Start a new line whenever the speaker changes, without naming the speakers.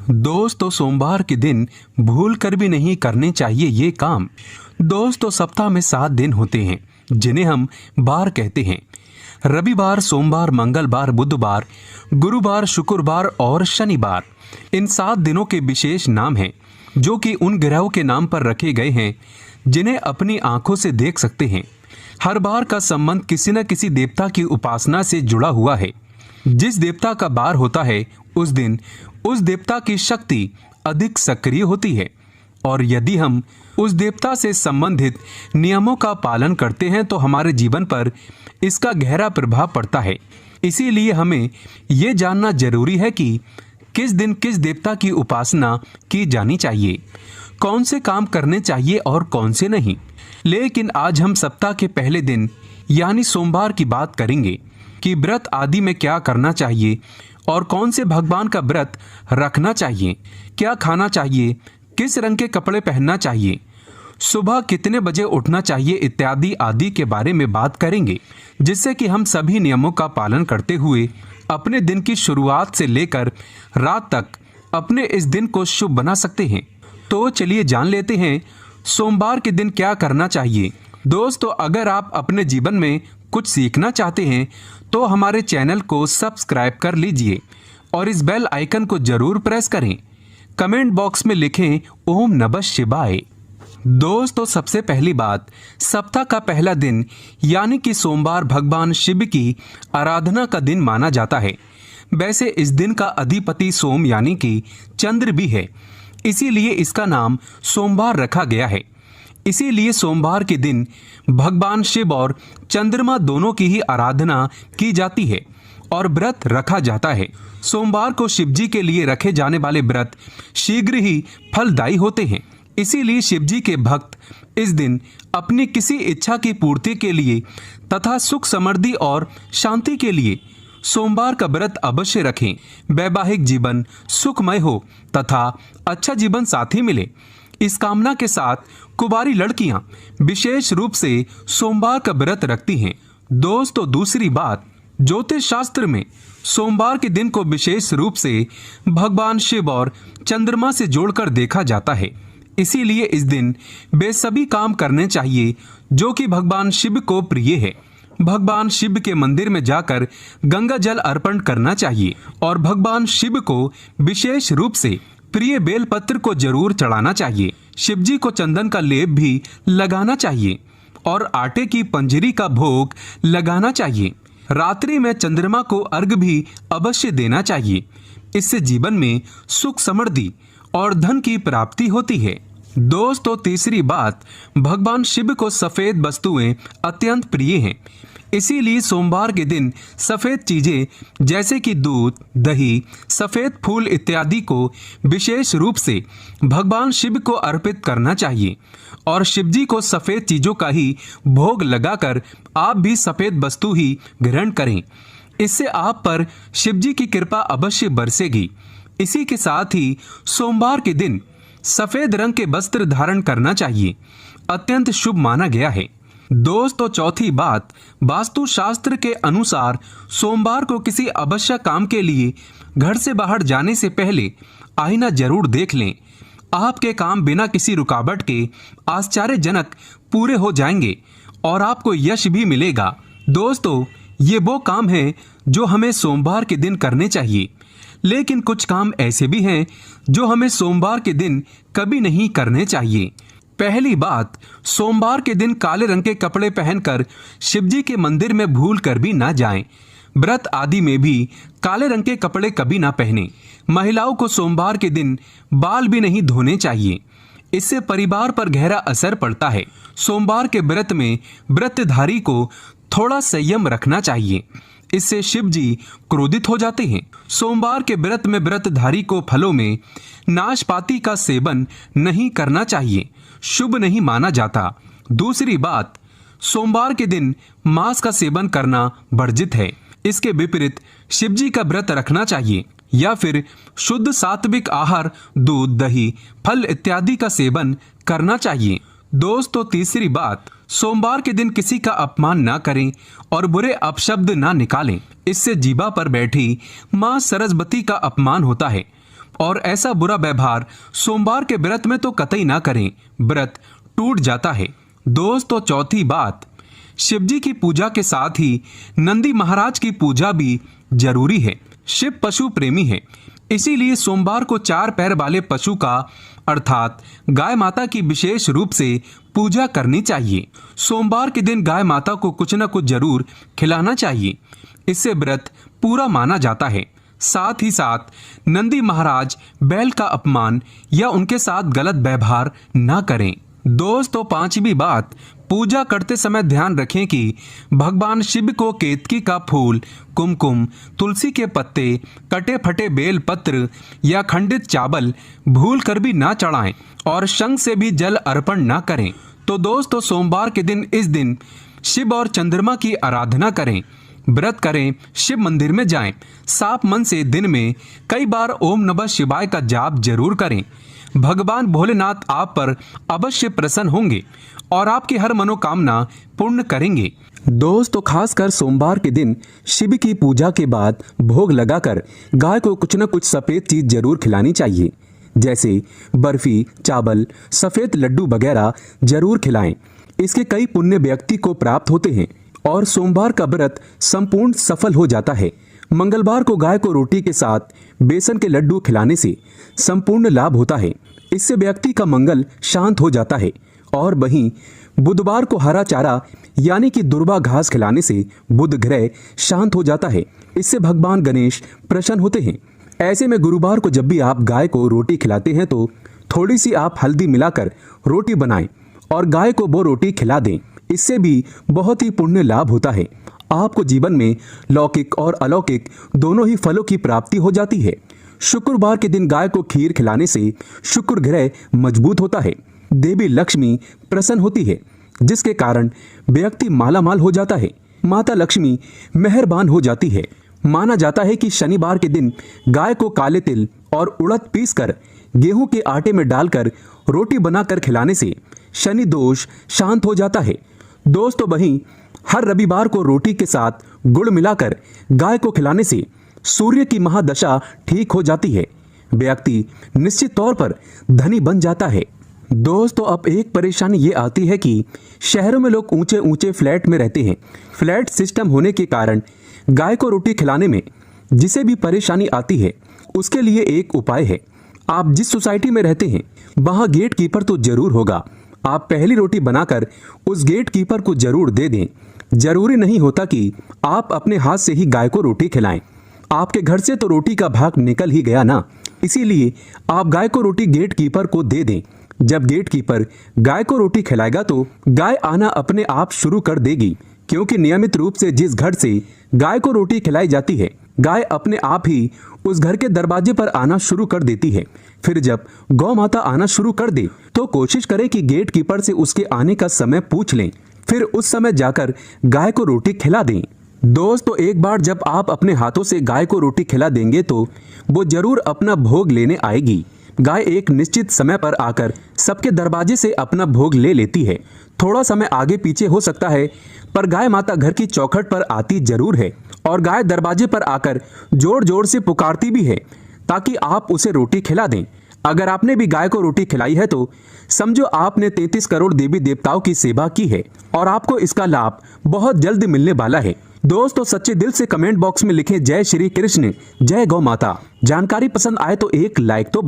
दोस्तों, सोमवार के दिन भूल कर भी नहीं करने चाहिए ये काम। दोस्तों, सप्ताह में 7 दिन होते हैं जिन्हें हम बार कहते हैं। रविवार, सोमवार, मंगलवार, बुधवार, गुरुवार, शुक्रवार और शनिवार। इन 7 दिनों के विशेष नाम हैं जो कि उन ग्रहों के नाम पर रखे गए हैं जिन्हें अपनी आंखों से देख सकते हैं। हर बार का संबंध किसी न किसी देवता की उपासना से जुड़ा हुआ है। जिस देवता का बार होता है उस दिन उस देवता की शक्ति अधिक सक्रिय होती है, और यदि हम उस देवता से संबंधित नियमों का पालन करते हैं तो हमारे जीवन पर इसका गहरा प्रभाव पड़ता है। इसीलिए हमें ये जानना जरूरी है कि किस दिन किस देवता की उपासना की जानी चाहिए, कौन से काम करने चाहिए और कौन से नहीं। लेकिन आज हम सप्ताह के पहले दिन यानी सोमवार की बात करेंगे कि व्रत आदि में क्या करना चाहिए और कौन से भगवान का व्रत रखना चाहिए, क्या खाना चाहिए, किस रंग के कपड़े पहनना चाहिए, सुबह कितने बजे उठना चाहिए इत्यादि आदि के बारे में बात करेंगे, जिससे कि हम सभी नियमों का पालन करते हुए अपने दिन की शुरुआत से लेकर रात तक अपने इस दिन को शुभ बना सकते हैं। तो चलिए जान लेते हैं सोमवार के दिन क्या करना चाहिए। दोस्तों, अगर आप अपने जीवन में कुछ सीखना चाहते हैं तो हमारे चैनल को सब्सक्राइब कर लीजिए और इस बेल आइकन को जरूर प्रेस करें। कमेंट बॉक्स में लिखें ओम नमः शिवाय। दोस्तों, सबसे पहली बात, सप्ताह का पहला दिन यानी कि सोमवार भगवान शिव की आराधना का दिन माना जाता है। वैसे इस दिन का अधिपति सोम यानी कि चंद्र भी है, इसीलिए इसका नाम सोमवार रखा गया है। इसीलिए सोमवार के दिन भगवान शिव और चंद्रमा दोनों की ही आराधना की जाती है और व्रत रखा जाता है। सोमवार को शिव जी के लिए रखे जाने वाले व्रत शीघ्र ही फलदायी होते हैं। इसीलिए शिव जी के भक्त इस दिन अपनी किसी इच्छा की पूर्ति के लिए तथा सुख समृद्धि और शांति के लिए सोमवार का व्रत अवश्य रखें। वैवाहिक जीवन सुखमय हो तथा अच्छा जीवन साथी मिले, इस कामना के साथ कुंवारी लड़कियां विशेष रूप से सोमवार का व्रत रखती हैं। दोस्तों, दूसरी बात, ज्योतिष शास्त्र में सोमवार के दिन को विशेष रूप से भगवान शिव और चंद्रमा से जोड़कर देखा जाता है। इसीलिए इस दिन वे सभी काम करने चाहिए जो कि भगवान शिव को प्रिय है। भगवान शिव के मंदिर में जाकर गंगा जल अर्पण करना चाहिए और भगवान शिव को विशेष रूप से प्रिय बेलपत्र को जरूर चढ़ाना चाहिए। शिव जी को चंदन का लेप भी लगाना चाहिए और आटे की पंजरी का भोग लगाना चाहिए। रात्रि में चंद्रमा को अर्घ भी अवश्य देना चाहिए। इससे जीवन में सुख समृद्धि और धन की प्राप्ति होती है। दोस्तों, तीसरी बात, भगवान शिव को सफेद वस्तुएं अत्यंत प्रिय हैं। इसीलिए सोमवार के दिन सफेद चीजें जैसे कि दूध, दही, सफेद फूल इत्यादि को विशेष रूप से भगवान शिव को अर्पित करना चाहिए और शिव जी को सफेद चीजों का ही भोग लगाकर आप भी सफेद वस्तु ही ग्रहण करें। इससे आप पर शिव जी की कृपा अवश्य बरसेगी। इसी के साथ ही सोमवार के दिन सफेद रंग के वस्त्र धारण करना चाहिए, अत्यंत शुभ माना गया है। दोस्तों, चौथी बात, वास्तु शास्त्र के अनुसार सोमवार को किसी आवश्यक काम के लिए घर से बाहर जाने से पहले आईना जरूर देख लें। आपके काम बिना किसी रुकावट के आश्चर्यजनक पूरे हो जाएंगे और आपको यश भी मिलेगा। दोस्तों, ये वो काम है जो हमें सोमवार के दिन करने चाहिए, लेकिन कुछ काम ऐसे भी हैं जो हमें सोमवार के दिन कभी नहीं करने चाहिए। पहली बात, सोमवार के दिन काले रंग के कपड़े पहनकर शिवजी के मंदिर में भूल कर भी ना जाएं। व्रत आदि में भी काले रंग के कपड़े कभी ना पहनें। महिलाओं को सोमवार के दिन बाल भी नहीं धोने चाहिए, इससे परिवार पर गहरा असर पड़ता है। सोमवार के व्रत में व्रतधारी को थोड़ा संयम रखना चाहिए, इससे शिव जी क्रोधित हो जाते हैं। सोमवार के व्रत में व्रतधारी को फलों में नाशपाती का सेवन नहीं करना चाहिए, शुभ नहीं माना जाता। दूसरी बात, सोमवार के दिन मांस का सेवन करना वर्जित है। इसके विपरीत शिव जी का व्रत रखना चाहिए या फिर शुद्ध सात्विक आहार, दूध, दही, फल इत्यादि का सेवन करना चाहिए। दोस्तों, तीसरी बात, सोमवार के दिन किसी का अपमान ना करें और बुरे अपशब्द ना निकालें। इससे जीवा पर बैठी मां सरस्वती का अपमान होता है और ऐसा बुरा व्यवहार सोमवार के व्रत में तो कतई ना करें, व्रत टूट जाता है। दोस्तों चौथी बात, शिव जी की पूजा के साथ ही नंदी महाराज की पूजा भी जरूरी है। शिव पशु प्रेमी है, इसीलिए सोमवार को 4 पैर वाले पशु का अर्थात गाय माता की विशेष रूप से पूजा करनी चाहिए। सोमवार के दिन गाय माता को कुछ न कुछ जरूर खिलाना चाहिए, इससे व्रत पूरा माना जाता है। साथ ही साथ नंदी महाराज बैल का अपमान या उनके साथ गलत व्यवहार ना करें। दोस्तों पांचवी बात, पूजा करते समय ध्यान रखें कि भगवान शिव को केतकी का फूल, कुमकुम, तुलसी के पत्ते, कटे फटे बेल पत्र या खंडित चावल भूल कर भी ना चढ़ाएं और शंख से भी जल अर्पण ना करें। तो दोस्तों सोमवार के दिन इस दिन शिव और चंद्रमा की आराधना करें, व्रत करें, शिव मंदिर में जाएं, साफ मन से दिन में कई बार ओम नमः शिवाय का जाप जरूर करें। भगवान भोलेनाथ आप पर अवश्य प्रसन्न होंगे और आपकी हर मनोकामना पूर्ण करेंगे। दोस्तों खासकर सोमवार के दिन शिव की पूजा के बाद भोग लगाकर गाय को कुछ न कुछ सफेद चीज जरूर खिलानी चाहिए, जैसे बर्फी, चावल, सफेद लड्डू वगैरह जरूर खिलाएं। इसके कई पुण्य व्यक्ति को प्राप्त होते हैं और सोमवार का व्रत संपूर्ण सफल हो जाता है। मंगलवार को गाय को रोटी के साथ बेसन के लड्डू खिलाने से संपूर्ण लाभ होता है, इससे व्यक्ति का मंगल शांत हो जाता है। और वहीं बुधवार को हरा चारा यानी कि दुर्वा घास खिलाने से बुध ग्रह शांत हो जाता है, इससे भगवान गणेश प्रसन्न होते हैं। ऐसे में गुरुवार को जब भी आप गाय को रोटी खिलाते हैं तो थोड़ी सी आप हल्दी मिलाकर रोटी बनाएं और गाय को वो रोटी खिला दें, इससे भी बहुत ही पुण्य लाभ होता है। आपको जीवन में लौकिक और अलौकिक दोनों ही फलों की प्राप्ति हो जाती है। शुक्रवार के दिन गाय को खीर खिलाने से शुक्र ग्रह मजबूत होता है, देवी लक्ष्मी प्रसन्न होती है, जिसके कारण व्यक्ति मालामाल हो जाता है, माता लक्ष्मी मेहरबान हो जाती है। माना जाता है कि शनिवार के दिन गाय को काले तिल और उड़द पीसकर गेहूं के आटे में डालकर रोटी बनाकर खिलाने से शनि दोष शांत हो जाता है। दोस्तों वहीं हर रविवार को रोटी के साथ गुड़ मिलाकर गाय को खिलाने से सूर्य की महादशा ठीक हो जाती है, व्यक्ति निश्चित तौर पर धनी बन जाता है। दोस्तों अब एक परेशानी ये आती है कि शहरों में लोग ऊंचे ऊंचे फ्लैट में रहते हैं। फ्लैट सिस्टम होने के कारण गाय को रोटी खिलाने में जिसे भी परेशानी आती है उसके लिए एक उपाय है। आप जिस सोसाइटी में रहते हैं वहां गेट कीपर तो जरूर होगा, आप पहली रोटी बनाकर उस गेट कीपर को जरूर दे दें। जरूरी नहीं होता कि आप अपने हाथ से ही गाय को रोटी खिलाएं, आपके घर से तो रोटी का भाग निकल ही गया ना, इसीलिए आप गाय को रोटी गेट कीपर को दे दें। जब गेट कीपर गाय को रोटी खिलाएगा तो गाय आना अपने आप शुरू कर देगी, क्योंकि नियमित रूप से जिस घर से गाय को रोटी खिलाई जाती है गाय अपने आप ही उस घर के दरवाजे पर आना शुरू कर देती है। फिर जब गौ माता आना शुरू कर दे तो कोशिश करें कि गेट कीपर से उसके आने का समय पूछ लें, फिर उस समय जाकर गाय को रोटी खिला दें। दोस्तों एक बार जब आप अपने हाथों से गाय को रोटी खिला देंगे तो वो जरूर अपना भोग लेने आएगी। गाय एक निश्चित समय पर आकर सबके दरवाजे से अपना भोग ले लेती है। थोड़ा समय आगे पीछे हो सकता है, पर गाय माता घर की चौखट पर आती जरूर है और गाय दरवाजे पर आकर जोर जोर से पुकारती भी है ताकि आप उसे रोटी खिला दें। अगर आपने भी गाय को रोटी खिलाई है तो समझो आपने 33 करोड़ देवी देवताओं की सेवा की है और आपको इसका लाभ बहुत जल्द मिलने वाला है। दोस्तों सच्चे दिल से कमेंट बॉक्स में लिखें जय श्री कृष्ण, जय गौ माता। जानकारी पसंद आए तो एक लाइक तो